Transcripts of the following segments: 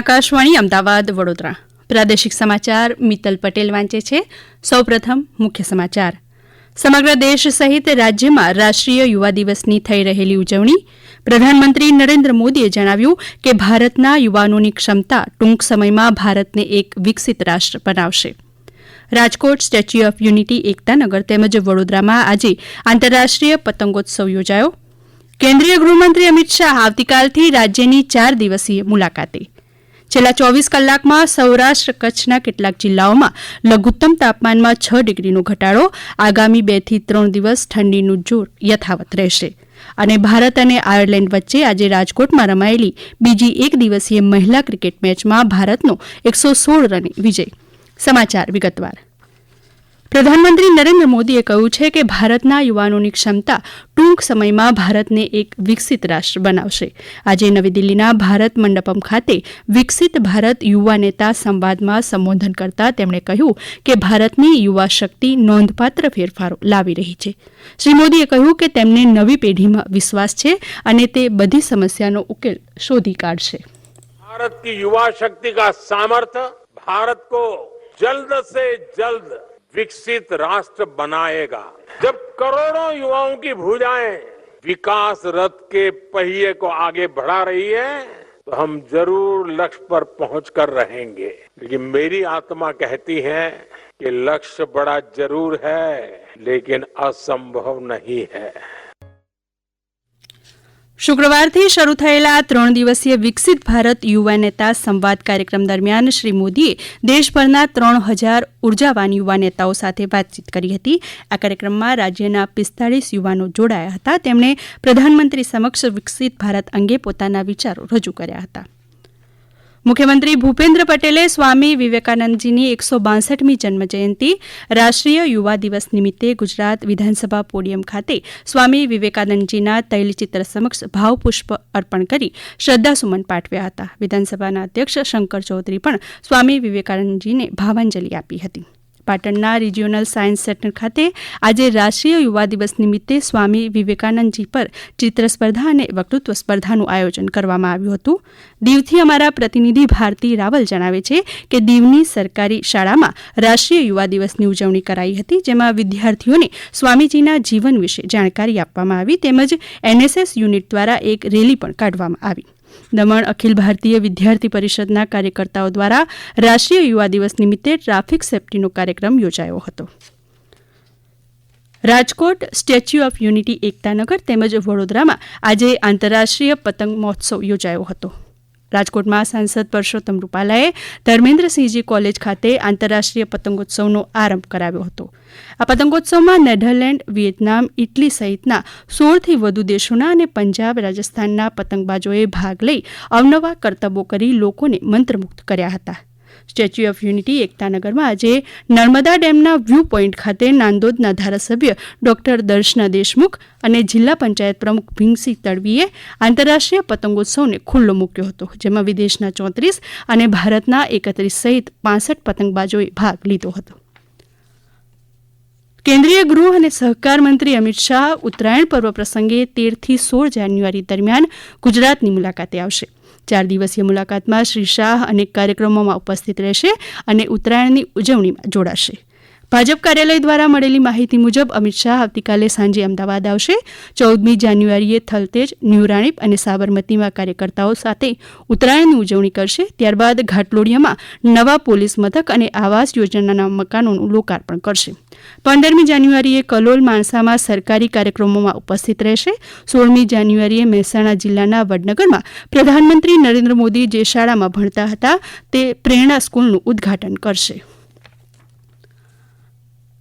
આકાશવાણી અમદાવાદ વડોદરા પ્રાદેશિક સમાચાર મિત્તલ પટેલ વાંચે છે. સૌપ્રથમ મુખ્ય સમાચાર. સમગ્ર દેશ સહિત રાજ્યમાં રાષ્ટ્રીય યુવા દિવસની થઈ રહેલી ઉજવણી. પ્રધાનમંત્રી નરેન્દ્ર મોદીએ જણાવ્યું કે ભારતના યુવાનોની ક્ષમતા ટૂંક સમયમાં ભારતને એક વિકસિત રાષ્ટ્ર બનાવશે. Rajkot statue of unity Ektanagar તેમજ વડોદરામાં આજે આંતરરાષ્ટ્રીય પતંગોત્સવ યોજાયો. કેન્દ્રીય ગૃહમંત્રી અમિત શાહ આવતીકાલથી રાજ્યની 4 દિવસીય મુલાકાતે. છેલ્લા 24 કલાકમાં સૌરાષ્ટ્ર કચ્છના કેટલાક જિલ્લાઓમાં લઘુત્તમ તાપમાનમાં 6 ડિગ્રીનો ઘટાડો. આગામી 2 થી 3 દિવસ ઠંડીનું જોર યથાવત રહેશે. અને ભારત અને આયર્લેન્ડ વચ્ચે આજે રાજકોટમાં રમાયેલી બીજી 1 દિવસીય મહિલા ક્રિકેટ મેચમાં ભારતનો 116 રને વિજય. સમાચાર વિગતવાર. પ્રધાનમંત્રી નરેન્દ્ર મોદીએ કહ્યું છે કે ભારતના યુવાનોની ક્ષમતા ટૂંક સમયમાં ભારતને એક વિકસિત રાષ્ટ્ર બનાવશે. આજે નવી દિલ્હીના ભારત મંડપમ ખાતે વિકસિત ભારત યુવા નેતા સંવાદમાં સંબોધન કરતા તેમણે કહ્યું કે ભારતની યુવા શક્તિ નોંધપાત્ર ફેરફારો લાવી રહી છે. શ્રી મોદીએ કહ્યું કે તેમને નવી પેઢીમાં વિશ્વાસ છે અને તે બધી સમસ્યાનો ઉકેલ શોધી કાઢશે. ભારત की युवा शक्ति का सामर्थ्य भारत को जल्द से जल्द विकसित राष्ट्र बनाएगा. जब करोड़ों युवाओं की भुजाएं विकास रथ के पहिए को आगे बढ़ा रही है तो हम जरूर लक्ष्य पर पहुंच कर रहेंगे. लेकिन मेरी आत्मा कहती है कि लक्ष्य बड़ा जरूर है लेकिन असंभव नहीं है. શુક્રવારથી શરૂ થયેલા 3 દિવસીય વિકસિત ભારત યુવા નેતા સંવાદ કાર્યક્રમ દરમિયાન શ્રી મોદીએ દેશભરના 3000 ઉર્જાવાન યુવા નેતાઓ સાથે વાતચીત કરી હતી. આ કાર્યક્રમમાં રાજ્યના 45 યુવાનો જોડાયા હતા. તેમણે પ્રધાનમંત્રી સમક્ષ વિકસિત ભારત અંગે પોતાના વિચારો રજૂ કર્યા હતા. મુખ્યમંત્રી ભૂપેન્દ્ર પટેલે સ્વામી વિવેકાનંદજીની 162મી જન્મજયંતિ રાષ્ટ્રીય યુવા દિવસ નિમિત્તે ગુજરાત વિધાનસભા પોડિયમ ખાતે સ્વામી વિવેકાનંદજીના તૈલચિત્ર સમક્ષ ભાવપુષ્પ અર્પણ કરી શ્રદ્ધાસુમન પાઠવ્યા હતા. વિધાનસભાના અધ્યક્ષ શંકર ચૌધરી પણ સ્વામી વિવેકાનંદજીને ભાવાંજલિ આપી હતી. પાટણના રિજિયોનલ સાયન્સ સેન્ટર ખાતે આજે રાષ્ટ્રીય યુવા દિવસ નિમિત્તે સ્વામી વિવેકાનંદજી પર ચિત્ર સ્પર્ધા અને વક્તૃત્વ સ્પર્ધાનું આયોજન કરવામાં આવ્યું હતું. દીવથી અમારા પ્રતિનિધિ ભારતી રાવલ જણાવે છે કે દીવની સરકારી શાળામાં રાષ્ટ્રીય યુવા દિવસની ઉજવણી કરાઈ હતી, જેમાં વિદ્યાર્થીઓને સ્વામીજીના જીવન વિશે જાણકારી આપવામાં આવી તેમજ એનએસએસ યુનિટ દ્વારા એક રેલી પણ કાઢવામાં આવી. દમણ અખિલ ભારતીય વિદ્યાર્થી પરિષદના કાર્યકર્તાઓ દ્વારા રાષ્ટ્રીય યુવા દિવસ નિમિત્તે ટ્રાફિક સેફટીનો કાર્યક્રમ યોજાયો હતો. Rajkot statue of unity Ektanagar તેમજ વડોદરામાં આજે આંતરરાષ્ટ્રીય પતંગ મહોત્સવ યોજાયો હતો. રાજકોટમાં સાંસદ પરસોત્તમ રૂપાલાએ ધર્મેન્દ્રસિંહજી કોલેજ ખાતે આંતરરાષ્ટ્રીય પતંગોત્સવનો આરંભ કરાવ્યો હતો. આ પતંગોત્સવમાં નેધરલેન્ડ, વિયેતનામ, ઇટલી સહિતના 16થી વધુ દેશોના અને પંજાબ, રાજસ્થાનના પતંગબાજોએ ભાગ લઈ અવનવા કરતબો કરી લોકોને મંત્રમુગ્ધ કર્યા હતા. સ્ટેચ્યુ ઓફ યુનિટી એકતાનગરમાં આજે નર્મદા ડેમના વ્યૂ પોઈન્ટ ખાતે નાંદોદના ધારાસભ્ય ડોક્ટર દર્શના દેશમુખ અને જિલ્લા પંચાયત પ્રમુખ ભીમસિંહ તડવીએ આંતરરાષ્ટ્રીય પતંગોત્સવને ખુલ્લો મૂક્યો હતો, જેમાં વિદેશના 34 અને ભારતના 31 સહિત 65 પતંગબાજોએ ભાગ લીધો હતો. કેન્દ્રીય ગૃહ અને સહકાર મંત્રી અમિત શાહ ઉત્તરાયણ પર્વ પ્રસંગે 13 થી 16 જાન્યુઆરી દરમિયાન ગુજરાતની મુલાકાતે આવશે. 4 દિવસીય મુલાકાતમાં શ્રી શાહ અનેક કાર્યક્રમોમાં ઉપસ્થિત રહેશે અને ઉત્તરાયણની ઉજવણીમાં જોડાશે. ભાજપ કાર્યાલય દ્વારા મળેલી માહિતી મુજબ અમિત શાહ આવતીકાલે સાંજે અમદાવાદ આવશે. 14મી જાન્યુઆરીએ થલતેજ, ન્યૂ રાણીપ અને સાબરમતીમાં કાર્યકર્તાઓ સાથે ઉત્તરાયણની ઉજવણી કરશે. ત્યારબાદ ઘાટલોડિયામાં નવા પોલીસ મથક અને આવાસ યોજનાના મકાનોનું લોકાર્પણ કરશે. 15મી જાન્યુઆરીએ કલોલ, માણસામાં સરકારી કાર્યક્રમોમાં ઉપસ્થિત રહેશે. 16મી જાન્યુઆરીએ મહેસાણા જિલ્લાના વડનગરમાં પ્રધાનમંત્રી નરેન્દ્ર મોદી જે શાળામાં ભણતા હતા તે પ્રેરણા સ્કૂલનું ઉદ્ઘાટન કરશે.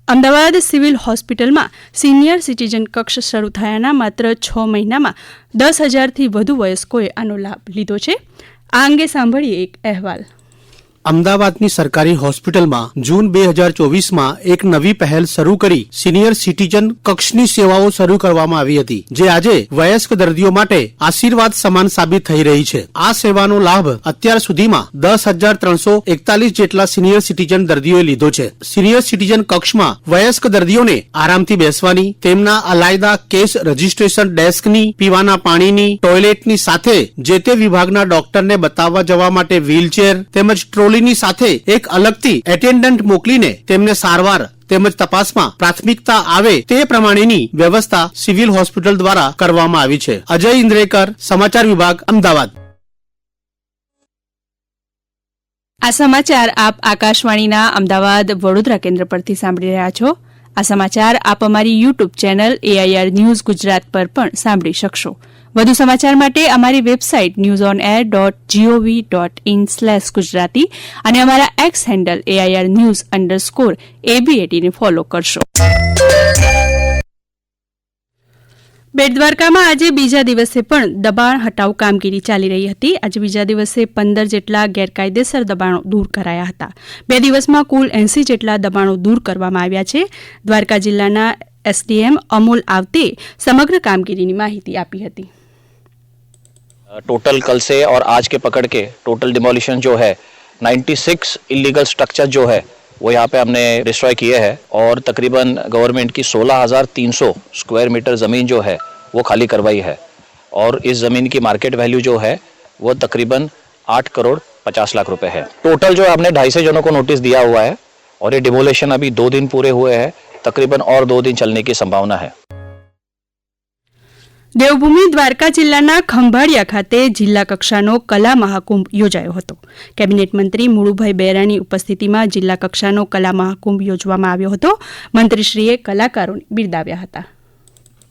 અમદાવાદ સિવિલ હોસ્પિટલમાં સિનિયર સિટીઝન કક્ષ શરૂ થયાના માત્ર 6 મહિનામાં 10,000થી વધુ વયસ્કોએ આનો લાભ લીધો છે. આ અંગે સાંભળીએ એક અહેવાલ. અમદાવાદની સરકારી હોસ્પિટલમાં જૂન 2024માં એક નવી પહેલ શરૂ કરી સિનિયર સિટીઝન કક્ષની સેવાઓ શરૂ કરવામાં આવી હતી, જે આજે વયસ્ક દર્દીઓ માટે આશીર્વાદ સમાન સાબિત થઈ રહી છે. આ સેવાનો લાભ અત્યાર સુધીમાં 10,341 જેટલા સિનિયર સિટીઝન દર્દીઓએ લીધો છે. સિનિયર સિટીઝન કક્ષમાં વયસ્ક દર્દીઓને આરામથી બેસવાની, તેમના અલાયદા કેસ રજીસ્ટ્રેશન ડેસ્કની, પીવાના પાણીની, ટોયલેટની સાથે જે તે વિભાગના ડોક્ટરને બતાવવા જવા માટે વ્હીલચેર તેમજ ટ્રોલીની સાથે એક અલગથી એટેન્ડન્ટ મોકલીને તેમને સારવાર તેમજ તપાસમાં પ્રાથમિકતા આવે તે પ્રમાણેની વ્યવસ્થા સિવિલ હોસ્પિટલ દ્વારા કરવામાં આવી છે. અજય ઇન્દ્રેકર, સમાચાર વિભાગ, અમદાવાદ. આ સમાચાર આપ આકાશવાણીના અમદાવાદ વડોદરા કેન્દ્ર પરથી સાંભળી રહ્યા છો. આ સમાચાર આપ અમારી YouTube channel AIR news Gujarat પર પણ સાંભળી શકશો. વધુ સમાચાર માટે અમારી વેબસાઇટ newsonair.gov.in/gujarati અને અમારા એક્સ હેન્ડલ AIR_news_ABAT ને ફોલો કરશો. બેટ દ્વારકામાં આજે બીજા દિવસે પણ દબાણ હટાવ કામગીરી ચાલી રહી હતી. આજે બીજા દિવસે 15 જેટલા ગેરકાયદેસર દબાણો દૂર કરાયા હતા. 2 દિવસમાં કુલ 80 જેટલા દબાણો દૂર કરવામાં આવ્યા છે. દ્વારકા જિલ્લાના SDM અમોલ આવતે સમગ્ર કામગીરીની માહિતી આપી હતી. टोटल कल से और आज के पकड़ के टोटल डिमोलिशन जो है 96 इलीगल स्ट्रक्चर जो है वो यहाँ पे हमने डिस्ट्रॉय किए हैं और तकरीबन गवर्नमेंट की 16,300 स्क्वायर मीटर ज़मीन जो है वो खाली करवाई है और इस ज़मीन की मार्केट वैल्यू जो है वो तकरीबन 8 करोड़ 50 लाख रुपए है. टोटल जो हमने 250 जनों को नोटिस दिया हुआ है और ये डिमोलिशन अभी 2 दिन पूरे हुए हैं, तकरीबन और 2 दिन चलने की संभावना है. દેવભૂમિ દ્વારકા જિલ્લાના ખંભાળિયા ખાતે જિલ્લા કક્ષાનો કલા મહાકુંભ યોજાયો હતો. કેબિનેટ મંત્રી મુળુભાઈ બેરાની ઉપસ્થિતિમાં જિલ્લા કક્ષાનો કલા મહાકુંભ યોજવામાં આવ્યો હતો. મંત્રીશ્રીએ કલાકારોને બિરદાવ્યા હતા.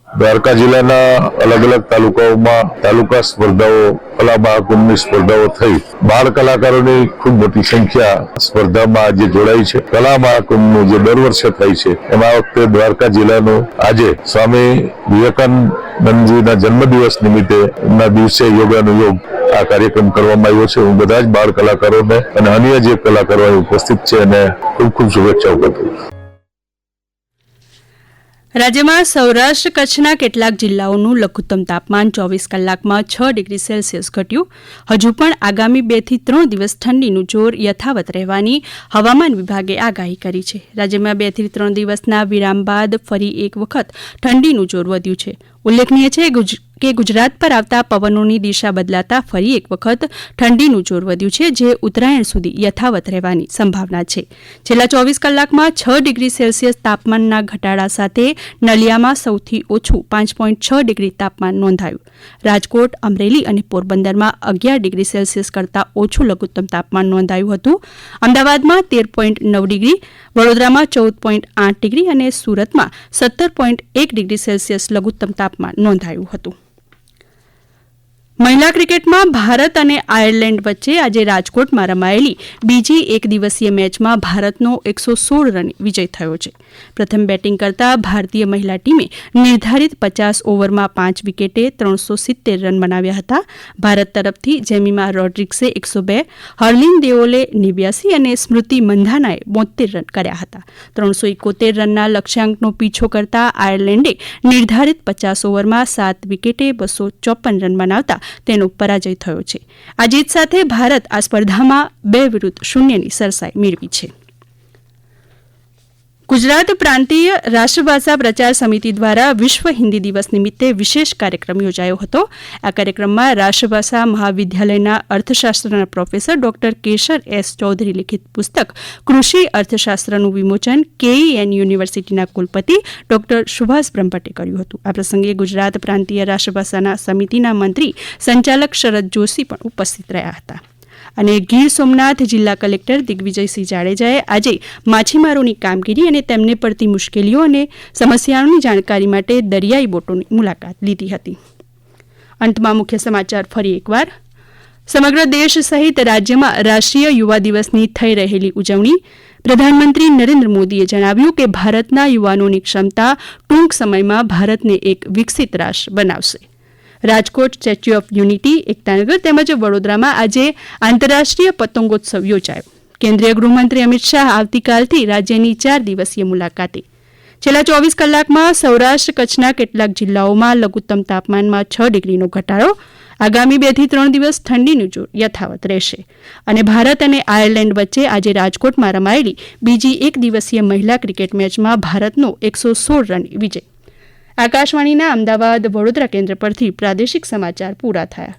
દ્વારકા જિલ્લાના અલગ અલગ તાલુકાઓમાં તાલુકા સ્પર્ધાઓ, કલા મહાકુંભની સ્પર્ધાઓ થઈ. બાળ કલાકારોની ખૂબ મોટી સંખ્યા સ્પર્ધામાં આજે જોડાઈ છે. કલા મહાકુંભનું જે દર વર્ષે થાય છે એમાં આ વખતે દ્વારકા જિલ્લાનું આજે સ્વામી વિવેકાનંદજીના જન્મદિવસ નિમિત્તે એમના દિવસે યોગાનો યોગ આ કાર્યક્રમ કરવામાં આવ્યો છે. હું બધા જ બાળ કલાકારોને અને અન્ય જે કલાકારો ઉપસ્થિત છે એને ખૂબ ખૂબ શુભેચ્છાઓ કરું છું. રાજ્યમાં સૌરાષ્ટ્ર કચ્છના કેટલાક જિલ્લાઓનું લઘુત્તમ તાપમાન 24 કલાકમાં 6 ડિગ્રી સેલ્સિયસ ઘટ્યું. હજુ પણ આગામી 2 થી 3 દિવસ ઠંડીનું જોર યથાવત રહેવાની હવામાન વિભાગે આગાહી કરી છે. રાજ્યમાં 2 થી 3 દિવસના વિરામ બાદ ફરી એક વખત ઠંડીનું જોર વધ્યું છે. ઉલ્લેખનીય છે કે ગુજરાત પર આવતા પવનોની દિશા બદલાતા ફરી એક વખત ઠંડીનું જોર વધ્યું છે, જે ઉત્તરાયણ સુધી યથાવત રહેવાની સંભાવના છે. છેલ્લા 24 કલાકમાં 6 ડિગ્રી સેલ્સિયસ તાપમાનના ઘટાડા સાથે નલિયામાં સૌથી ઓછું 5.6 ડિગ્રી તાપમાન નોંધાયું. રાજકોટ, અમરેલી અને પોરબંદરમાં 11 ડિગ્રી સેલ્સિયસ કરતાં ઓછું લઘુત્તમ તાપમાન નોંધાયું હતું. અમદાવાદમાં 13.9 ડિગ્રી, વડોદરામાં 14.8 ડિગ્રી અને સુરતમાં 17.1 ડિગ્રી સેલ્સિયસ લઘુત્તમ તાપમાન નોંધાયું હતું. મહિલા ક્રિકેટમાં ભારત અને આયર્લેન્ડ વચ્ચે આજે રાજકોટમાં રમાયેલી બીજી એક દિવસીય મેચમાં ભારતનો 116 રને વિજય થયો છે. પ્રથમ બેટિંગ કરતા ભારતીય મહિલા ટીમે નિર્ધારિત 50 ઓવરમાં 5 વિકેટે 370 રન બનાવ્યા હતા. ભારત તરફથી જેમિમા રોડ્રિગ્સે 102, હર્લિન દેઓલે 89 અને સ્મૃતિ મંધાનાએ 72 રન કર્યા હતા. 371 રનના લક્ષ્યાંકનો પીછો કરતા આયર્લેન્ડે નિર્ધારિત 50 ઓવરમાં 7 વિકેટે 254 રન બનાવતા તેનો પરાજય થયો છે. આ જીત સાથે ભારત આ સ્પર્ધામાં 2-0ની સરસાઈ મેળવી છે. ગુજરાત પ્રાંતીય રાષ્ટ્રભાષા પ્રચાર સમિતિ દ્વારા વિશ્વ હિન્દી દિવસ નિમિત્તે વિશેષ કાર્યક્રમ યોજાયો હતો. આ કાર્યક્રમમાં રાષ્ટ્રભાષા મહાવિદ્યાલયના અર્થશાસ્ત્રના professor doctor Keshar S Chaudhari લિખિત પુસ્તક કૃષિ અર્થશાસ્ત્રનું વિમોચન KEN યુનિવર્સિટીના કુલપતિ ડોક્ટર સુભાષ બ્રહ્મભટ્ટે કર્યું હતું. આ પ્રસંગે ગુજરાત પ્રાંતીય રાષ્ટ્રભાષાના સમિતિના મંત્રી સંચાલક શરદ જોશી પણ ઉપસ્થિત રહ્યા હતા. અને ગીર સોમનાથ જિલ્લા કલેક્ટર દિગ્વિજયસિંહ જાડેજાએ આજે માછીમારોની કામગીરી અને તેમને પડતી મુશ્કેલીઓ અને સમસ્યાઓની જાણકારી માટે દરિયાઈ બોટોની મુલાકાત લીધી હતી. અંતમાં મુખ્ય સમાચાર ફરી એકવાર. સમગ્ર દેશ સહિત રાજ્યમાં રાષ્ટ્રીય યુવા દિવસની થઈ રહેલી ઉજવણી. પ્રધાનમંત્રી નરેન્દ્ર મોદીએ જણાવ્યું કે ભારતના યુવાનોની ક્ષમતા ટૂંક સમયમાં ભારતને એક વિકસિત રાષ્ટ્ર બનાવશે. Rajkot statue of unity, Ektanagar તેમજ વડોદરામાં આજે આંતરરાષ્ટ્રીય પતંગોત્સવ યોજાયો. કેન્દ્રીય ગૃહમંત્રી અમિત શાહ આવતીકાલથી રાજ્યની 4 દિવસીય મુલાકાતે. છેલ્લા 24 કલાકમાં સૌરાષ્ટ્ર કચ્છના કેટલાક જિલ્લાઓમાં લઘુત્તમ તાપમાનમાં 6 ડિગ્રીનો ઘટાડો. આગામી 2 થી 3 દિવસ ઠંડીનું જોર યથાવત રહેશે. અને ભારત અને આયર્લેન્ડ વચ્ચે આજે રાજકોટમાં રમાયેલી બીજી 1 દિવસીય મહિલા ક્રિકેટ મેચમાં ભારતનો 116 રન વિજય. આકાશવાણીના અમદાવાદ વડોદરા કેન્દ્ર પરથી પ્રાદેશિક સમાચાર પૂરા થયા.